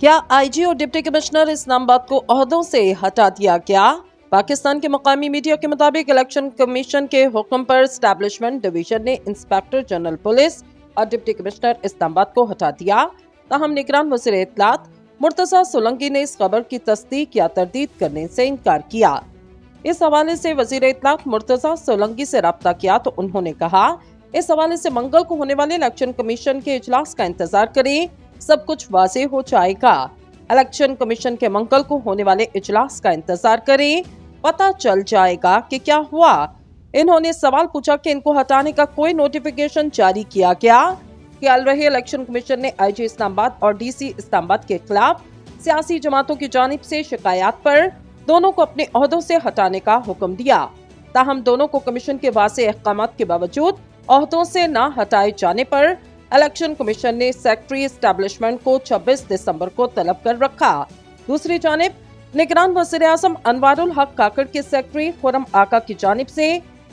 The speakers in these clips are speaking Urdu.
کیا آئی جی اور ڈپٹی کمشنر اسلام آباد کو عہدوں سے ہٹا دیا گیا؟ پاکستان کے مقامی میڈیا کے مطابق الیکشن کمیشن کے حکم پر اسٹیبلشمنٹ ڈویژن نے انسپیکٹر جنرل پولیس اور ڈپٹی کمشنر اسلام آباد کو ہٹا دیا۔ تاہم نگران وزیر اطلاعات مرتضیٰ سولنگی نے اس خبر کی تصدیق یا تردید کرنے سے انکار کیا۔ اس حوالے سے وزیر اطلاعات مرتضیٰ سولنگی سے رابطہ کیا تو انہوں نے کہا، اس حوالے سے منگل کو ہونے والے الیکشن کمیشن کے اجلاس کا انتظار کریں، سب کچھ واضح ہو جائے گا۔ الیکشن کمیشن کے منگل کو ہونے والے اجلاس کا انتظار کریں، پتہ چل جائے گا کہ کیا ہوا۔ انہوں نے سوال پوچھا کہ ان کو ہٹانے کا کوئی نوٹیفیکیشن جاری کیا گیا؟ خیال رہے الیکشن کمیشن نے آئی جی اسلام آباد اور ڈی سی اسلام آباد کے خلاف سیاسی جماعتوں کی جانب سے شکایات پر دونوں کو اپنے عہدوں سے ہٹانے کا حکم دیا۔ تاہم دونوں کو کمیشن کے واضح احکامات کے باوجود عہدوں سے نہ ہٹائے جانے پر الیکشن کمیشن نے سیکرٹری اسٹیبلشمنٹ کو 26 دسمبر کو طلب کر رکھا۔ دوسری جانب نگران وزیر اعظم انوار الحق کاکڑ کے سیکرٹری خرم آقا کی جانب سے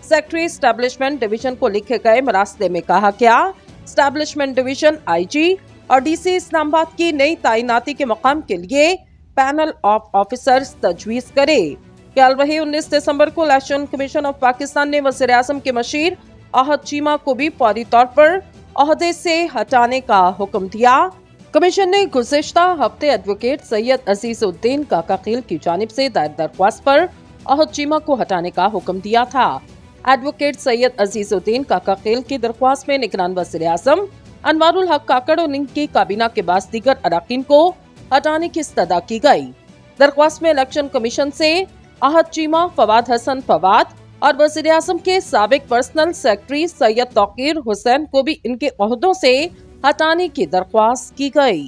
سیکرٹری اسٹیبلشمنٹ ڈویژن کو لکھے گئے مراسلے میں کہا گیا، اسٹیبلشمنٹ ڈویژن آئی جی اور ڈی سی اسلام آباد کی نئی تعیناتی کے مقام کے لیے پینل آف آفیسرز تجویز کرے۔ خیال رہے 19 دسمبر کو الیکشن کمیشن آف پاکستان نے وزیر اعظم کے مشیر احد چیمہ کو بھی فوری طور پر عہدے سے ہٹانے کا حکم دیا۔ کمیشن نے گزشتہ ہفتے ایڈوکیٹ سید عزیز الدین کاکا خیل کی جانب سے دائر درخواست پر احد چیمہ کو ہٹانے کا حکم دیا تھا۔ ایڈوکیٹ سید عزیز الدین کاکا خیل کی درخواست میں نگران وزیر اعظم انوار الحق کاکڑ اور ان کی کابینہ کے بعض دیگر اراکین کو ہٹانے کی استدعا کی گئی۔ درخواست میں الیکشن کمیشن سے احد چیمہ، فواد حسن فواد اور وزیر اعظم کے سابق پرسنل سیکرٹری سید توقیر حسین کو بھی ان کے عہدوں سے ہٹانے کی درخواست کی گئی۔